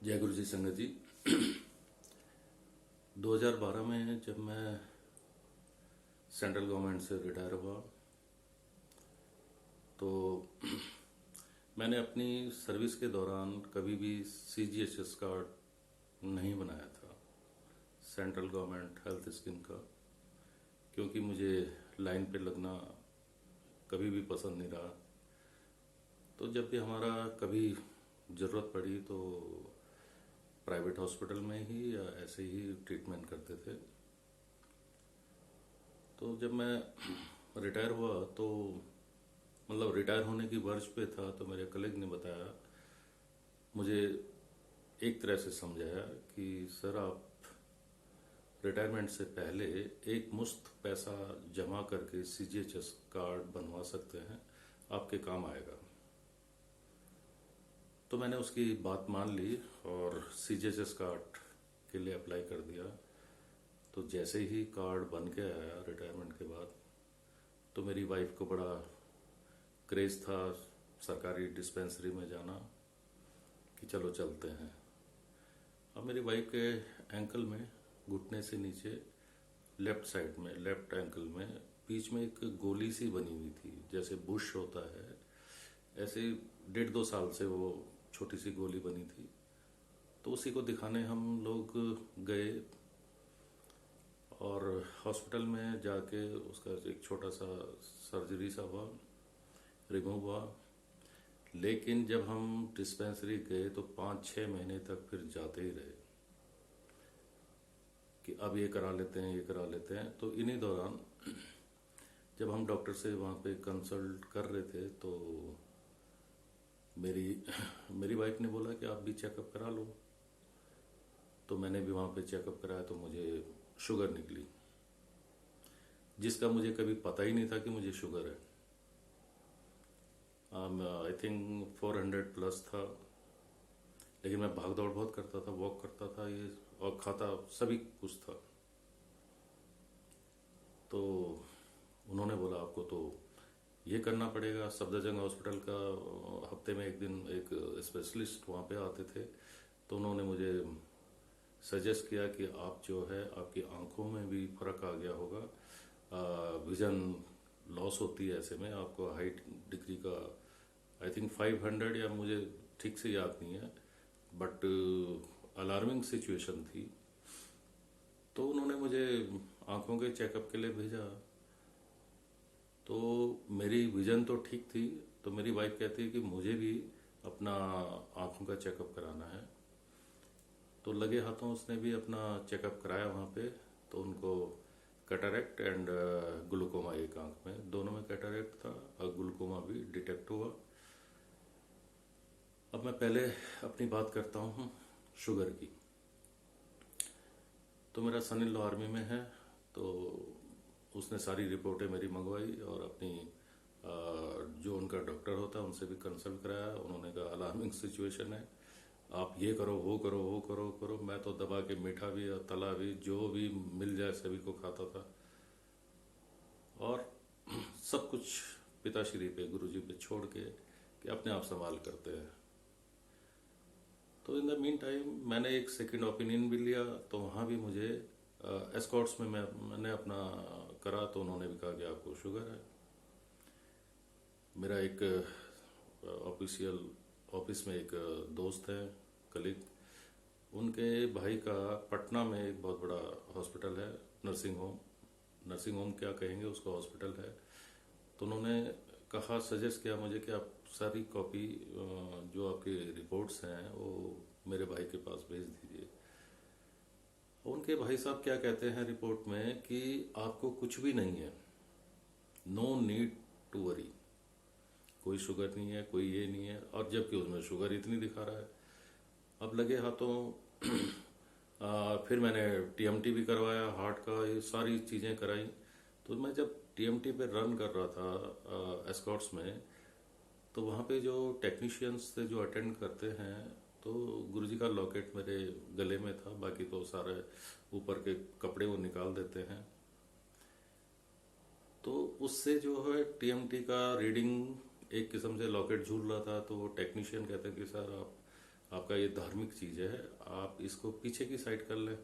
जय गुरु जी संगत जी। 2012 में जब मैं सेंट्रल गवर्नमेंट से रिटायर हुआ तो मैंने अपनी सर्विस के दौरान कभी भी सीजीएचएस कार्ड नहीं बनाया था, सेंट्रल गवर्नमेंट हेल्थ स्कीम का, क्योंकि मुझे लाइन पे लगना कभी भी पसंद नहीं रहा। तो जब भी हमारा कभी ज़रूरत पड़ी तो प्राइवेट हॉस्पिटल में ही या ऐसे ही ट्रीटमेंट करते थे। तो जब मैं रिटायर हुआ तो मतलब रिटायर होने की वर्ष पे था, तो मेरे कलीग ने बताया, मुझे एक तरह से समझाया कि सर आप रिटायरमेंट से पहले एक मुश्त पैसा जमा करके सीजीएचएस कार्ड बनवा सकते हैं, आपके काम आएगा। तो मैंने उसकी बात मान ली और सीजीएचएस कार्ड के लिए अप्लाई कर दिया। तो जैसे ही कार्ड बन के आया रिटायरमेंट के बाद, तो मेरी वाइफ को बड़ा क्रेज था सरकारी डिस्पेंसरी में जाना कि चलो चलते हैं। अब मेरी वाइफ के एंकल में, घुटने से नीचे लेफ्ट साइड में, लेफ्ट एंकल में बीच में एक गोली सी बनी हुई थी, जैसे बुश होता है ऐसे 1.5-2 साल से वो छोटी सी गोली बनी थी। तो उसी को दिखाने हम लोग गए और हॉस्पिटल में जाके उसका एक छोटा सा सर्जरी सा हुआ, रिमूव हुआ। लेकिन जब हम डिस्पेंसरी गए तो 5-6 महीने तक फिर जाते ही रहे कि अब ये करा लेते हैं, ये करा लेते हैं। तो इन्हीं दौरान जब हम डॉक्टर से वहाँ पे कंसल्ट कर रहे थे तो मेरी वाइफ ने बोला कि आप भी चेकअप करा लो। तो मैंने भी वहाँ पे चेकअप कराया तो मुझे शुगर निकली, जिसका मुझे कभी पता ही नहीं था कि मुझे शुगर है। आई थिंक 400 प्लस था, लेकिन मैं भाग दौड़ बहुत करता था, वॉक करता था ये और खाता सभी कुछ था। तो उन्होंने बोला आपको तो ये करना पड़ेगा। सफदरजंग हॉस्पिटल का हफ्ते में एक दिन एक स्पेशलिस्ट वहाँ पे आते थे, तो उन्होंने मुझे सजेस्ट किया कि आप जो है आपकी आंखों में भी फर्क आ गया होगा, विजन लॉस होती है ऐसे में, आपको हाइट डिग्री का आई थिंक 500 या मुझे ठीक से याद नहीं है, बट अलार्मिंग सिचुएशन थी। तो उन्होंने मुझे आंखों के चेकअप के लिए भेजा। तो मेरी विजन तो ठीक थी, तो मेरी वाइफ कहती है कि मुझे भी अपना आंखों का चेकअप कराना है। तो लगे हाथों उसने भी अपना चेकअप कराया वहाँ पे। तो उनको कैटरेक्ट एंड ग्लूकोमा, एक आंख में, दोनों में कैटरेक्ट था और ग्लूकोमा भी डिटेक्ट हुआ। अब मैं पहले अपनी बात करता हूँ शुगर की। तो मेरा सन इन लॉ आर्मी में है, तो उसने सारी रिपोर्टें मेरी मंगवाई और अपनी जो उनका डॉक्टर होता है उनसे भी कंसल्ट कराया। उन्होंने कहा अलार्मिंग सिचुएशन है, आप ये करो, वो करो, वो करो करो। मैं तो दबा के मीठा भी और तला भी जो भी मिल जाए सभी को खाता था और सब कुछ पिताश्री पे, गुरुजी पे छोड़ के कि अपने आप संभाल करते हैं। तो इन द मीन टाइम मैंने एक सेकंड ओपिनियन भी लिया, तो वहाँ भी मुझे एस्कॉर्ट्स में मैंने अपना करा, तो उन्होंने भी कहा कि आपको शुगर है। मेरा एक ऑफिशियल ऑफिस में एक दोस्त है, कलीग, उनके भाई का पटना में एक बहुत बड़ा हॉस्पिटल है, नर्सिंग होम क्या कहेंगे उसको, हॉस्पिटल है। तो उन्होंने कहा, सजेस्ट किया मुझे कि आप सारी कॉपी जो आपकी रिपोर्ट्स हैं वो मेरे भाई के पास भेज दीजिए। उनके भाई साहब क्या कहते हैं रिपोर्ट में कि आपको कुछ भी नहीं है, नो नीड टू वरी, कोई शुगर नहीं है, कोई ये नहीं है, और जबकि उसमें शुगर इतनी दिखा रहा है। अब लगे हाथों फिर मैंने टीएमटी भी करवाया, हार्ट का, ये सारी चीज़ें कराई। तो मैं जब टीएमटी पे रन कर रहा था एस्कॉर्ट्स में, तो वहाँ पे जो टेक्नीशियंस थे जो अटेंड करते हैं, तो गुरुजी का लॉकेट मेरे गले में था, बाकी तो सारे ऊपर के कपड़े वो निकाल देते हैं। तो उससे जो है टीएमटी का रीडिंग एक किस्म से लॉकेट झूल रहा था। तो वो टेक्नीशियन कहते हैं कि सर आप आपका ये धार्मिक चीज है, आप इसको पीछे की साइड कर लें।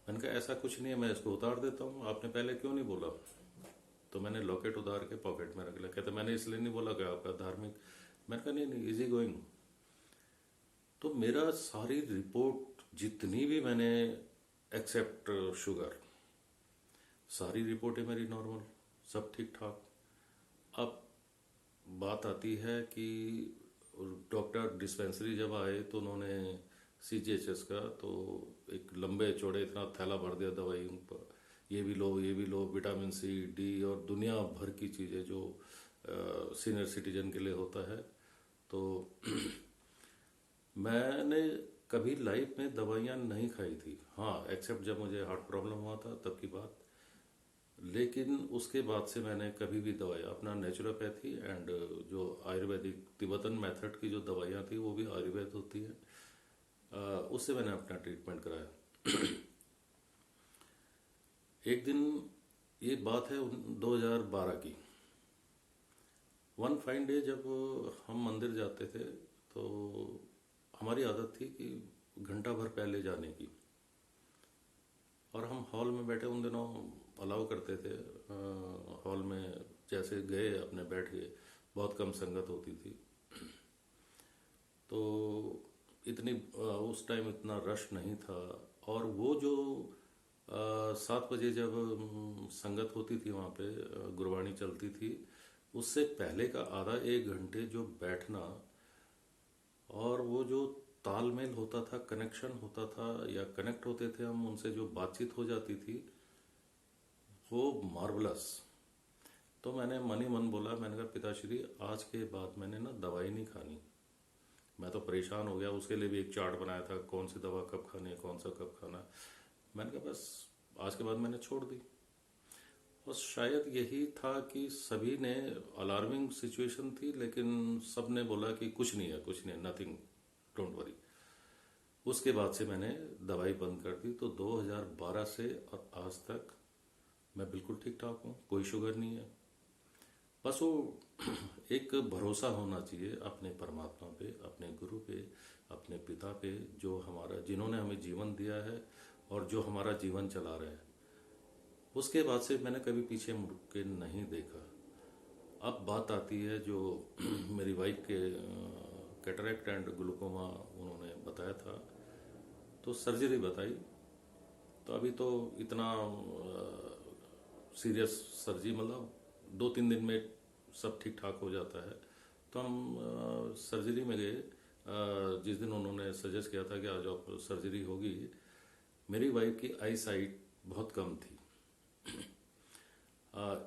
मैंने कहा ऐसा कुछ नहीं है, मैं इसको उतार देता हूँ, आपने पहले क्यों नहीं बोला? तो मैंने लॉकेट उतार के पॉकेट में रख लिया। कहते मैंने इसलिए नहीं बोला कि आपका धार्मिक। मैंने कहा नहीं नहीं, इजी गोइंग। तो मेरा सारी रिपोर्ट जितनी भी मैंने, एक्सेप्ट शुगर, सारी रिपोर्टें मेरी नॉर्मल, सब ठीक ठाक। अब बात आती है कि डॉक्टर डिस्पेंसरी जब आए तो उन्होंने सीजीएचएस का तो एक लंबे चौड़े इतना थैला भर दिया दवाई पर, ये भी लो ये भी लो, विटामिन सी डी और दुनिया भर की चीज़ें जो सीनियर सिटीजन के लिए होता है। तो मैंने कभी लाइफ में दवाइयाँ नहीं खाई थी, हाँ एक्सेप्ट जब मुझे हार्ट प्रॉब्लम हुआ था तब की बात। लेकिन उसके बाद से मैंने कभी भी दवाई, अपना नेचुरोपैथी एंड जो आयुर्वेदिक तिब्बतन मेथड की जो दवाइयाँ थी वो भी आयुर्वेद होती है, उससे मैंने अपना ट्रीटमेंट कराया। एक दिन, ये बात है 2012 की, वन फाइन डे जब हम मंदिर जाते थे तो हमारी आदत थी कि घंटा भर पहले जाने की, और हम हॉल में बैठे, उन दिनों अलाउ करते थे हॉल में, जैसे गए अपने बैठ गए, बहुत कम संगत होती थी। तो इतनी उस टाइम इतना रश नहीं था, और वो जो 7 बजे जब संगत होती थी वहाँ पे, गुरबाणी चलती थी, उससे पहले का आधा एक घंटे जो बैठना और वो जो तालमेल होता था, कनेक्शन होता था, या कनेक्ट होते थे हम उनसे, जो बातचीत हो जाती थी, वो मार्वलस। तो मैंने मन ही मन बोला, मैंने कहा पिताश्री आज के बाद मैंने ना दवाई नहीं खानी। मैं तो परेशान हो गया, उसके लिए भी एक चार्ट बनाया था, कौन सी दवा कब खानी है, कौन सा कब खाना है। मैंने कहा बस आज के बाद मैंने छोड़ दी। और शायद यही था कि सभी ने, अलार्मिंग सिचुएशन थी लेकिन सब ने बोला कि कुछ नहीं है, कुछ नहीं है, नथिंग, डोंट वरी। उसके बाद से मैंने दवाई बंद कर दी। तो 2012 से और आज तक मैं बिल्कुल ठीक ठाक हूँ, कोई शुगर नहीं है। बस वो एक भरोसा होना चाहिए अपने परमात्मा पे, अपने गुरु पे, अपने पिता पे, जो हमारा, जिन्होंने हमें जीवन दिया है और जो हमारा जीवन चला रहे हैं। उसके बाद से मैंने कभी पीछे मुड़ के नहीं देखा। अब बात आती है जो मेरी वाइफ के कैटरेक्ट एंड ग्लूकोमा उन्होंने बताया था, तो सर्जरी बताई। तो अभी तो इतना सीरियस सर्जरी, मतलब 2-3 दिन में सब ठीक ठाक हो जाता है। तो हम सर्जरी में गए। जिस दिन उन्होंने सजेस्ट किया था कि आज आप सर्जरी होगी, मेरी वाइफ की आई साइट बहुत कम थी।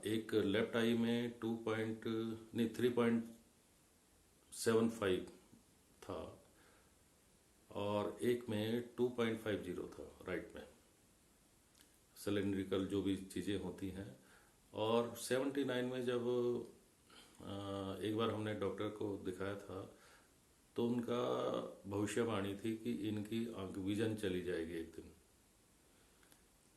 एक लेफ्ट आई में 3.75 था, और एक में 2.50 था राइट में, सिलेंड्रिकल जो भी चीज़ें होती हैं। और 79 में जब एक बार हमने डॉक्टर को दिखाया था, तो उनका भविष्यवाणी थी कि इनकी आंख विजन चली जाएगी एक दिन।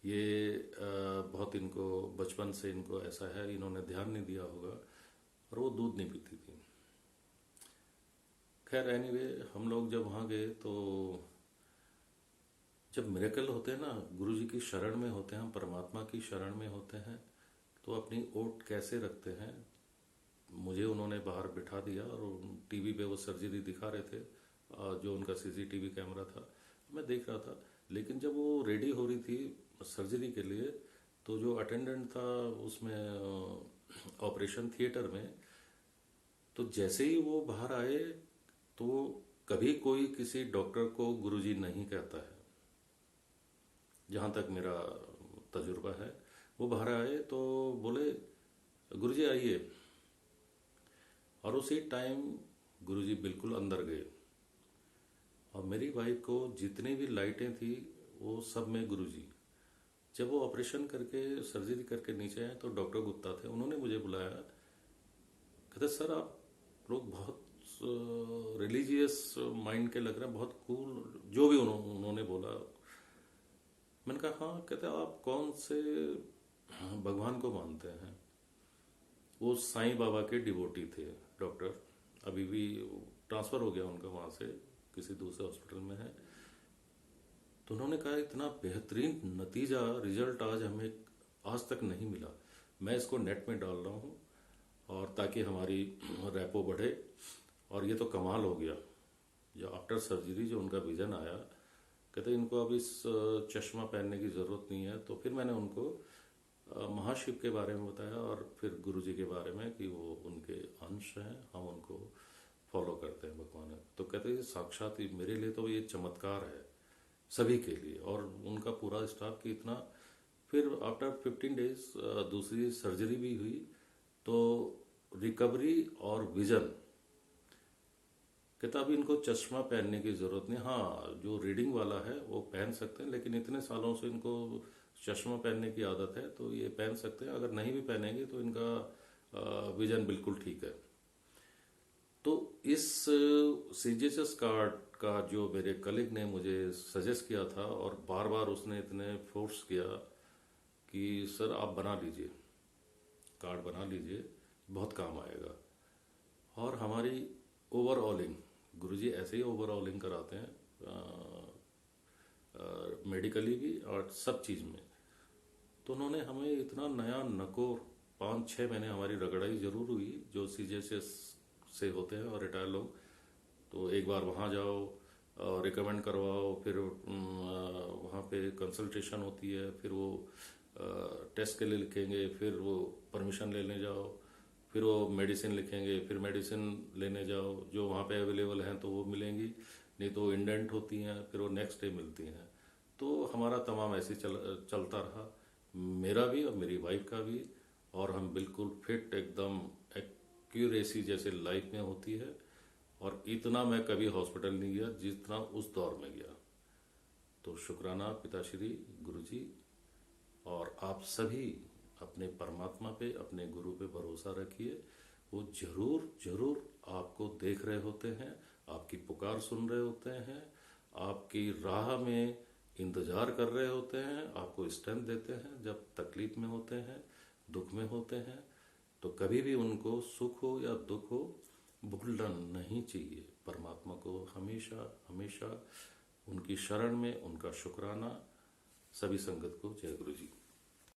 ये बहुत, इनको बचपन से इनको ऐसा है, इन्होंने ध्यान नहीं दिया होगा, और वो दूध नहीं पीती थी। खैर एनीवे, हम लोग जब वहाँ गए तो जब मिरेकल होते हैं ना, गुरु जी की शरण में होते हैं, हम परमात्मा की शरण में होते हैं, तो अपनी ओट कैसे रखते हैं। मुझे उन्होंने बाहर बिठा दिया और टीवी पे वो सर्जरी दिखा रहे थे, जो उनका सीसीटीवी कैमरा था, मैं देख रहा था। लेकिन जब वो रेडी हो रही थी सर्जरी के लिए, तो जो अटेंडेंट था उसमें ऑपरेशन थिएटर में, तो जैसे ही वो बाहर आए, तो कभी कोई किसी डॉक्टर को गुरुजी नहीं कहता है, जहाँ तक मेरा तजुर्बा है। वो बाहर आए तो बोले गुरुजी आइए, और उसी टाइम गुरुजी बिल्कुल अंदर गए, और मेरी वाइफ को जितनी भी लाइटें थी वो सब में गुरुजी। जब वो ऑपरेशन करके सर्जरी करके नीचे आए तो डॉक्टर गुप्ता थे, उन्होंने मुझे बुलाया, कहते सर आप लोग बहुत रिलीजियस माइंड के लग रहे हैं, बहुत कूल, जो भी उन्होंने बोला। मैंने कहा हाँ। कहते आप कौन से भगवान को मानते हैं? वो साईं बाबा के डिवोटी थे डॉक्टर, अभी भी ट्रांसफ़र हो गया उनका वहाँ से किसी दूसरे हॉस्पिटल में है। तो उन्होंने कहा इतना बेहतरीन नतीजा रिजल्ट आज हमें आज तक नहीं मिला। मैं इसको नेट में डाल रहा हूँ और ताकि हमारी रैपो बढ़े। और ये तो कमाल हो गया, जो आफ्टर सर्जरी जो उनका विजन आया, कहते इनको अब इस चश्मा पहनने की ज़रूरत नहीं है। तो फिर मैंने उनको महाशिव के बारे में बताया और फिर गुरुजी के बारे में कि वो उनके अंश हैं, हम उनको फॉलो करते हैं भगवान है। तो कहते हैं साक्षात ही मेरे लिए तो ये चमत्कार है सभी के लिए और उनका पूरा स्टाफ की इतना। फिर आफ्टर 15 डेज दूसरी सर्जरी भी हुई तो रिकवरी और विजन, कहता अभी इनको चश्मा पहनने की जरूरत नहीं। हाँ, जो रीडिंग वाला है वो पहन सकते हैं, लेकिन इतने सालों से इनको चश्मा पहनने की आदत है तो ये पहन सकते हैं। अगर नहीं भी पहनेंगे तो इनका विजन बिल्कुल ठीक है। तो इस सीजीएचएस कार्ड का जो मेरे कलीग ने मुझे सजेस्ट किया था और बार बार उसने इतने फोर्स किया कि सर आप बना लीजिए, कार्ड बना लीजिए, बहुत काम आएगा। और हमारी ओवरऑलिंग, गुरुजी ऐसे ही ओवरऑलिंग कराते हैं मेडिकली भी और सब चीज़ में। तो उन्होंने हमें इतना नया नकोर 5-6 महीने हमारी रगड़ाई जरूर हुई जो सीजीएचएस से होते हैं और रिटायर लोग। तो एक बार वहाँ जाओ, रिकमेंड करवाओ, फिर वहाँ पे कंसल्टेशन होती है, फिर वो टेस्ट के लिए लिखेंगे, फिर वो परमिशन लेने जाओ, फिर वो मेडिसिन लिखेंगे, फिर मेडिसिन लेने जाओ, जो वहाँ पे अवेलेबल हैं तो वो मिलेंगी, नहीं तो इंडेंट होती हैं, फिर वो नेक्स्ट डे मिलती हैं। तो हमारा तमाम ऐसे चलता रहा, मेरा भी और मेरी वाइफ का भी। और हम बिल्कुल फिट, एकदम एक्यूरेसी जैसे लाइफ में होती है। और इतना मैं कभी हॉस्पिटल नहीं गया जितना उस दौर में गया। तो शुक्राना पिताश्री, गुरुजी, और आप सभी अपने परमात्मा पे, अपने गुरु पे भरोसा रखिए। वो जरूर जरूर आपको देख रहे होते हैं, आपकी पुकार सुन रहे होते हैं, आपकी राह में इंतजार कर रहे होते हैं, आपको स्ट्रेंथ देते हैं जब तकलीफ में होते हैं, दुख में होते हैं। तो कभी भी उनको सुख हो या दुख हो भूलना नहीं चाहिए। परमात्मा को हमेशा हमेशा उनकी शरण में उनका शुक्राना। सभी संगत को जय गुरु जी।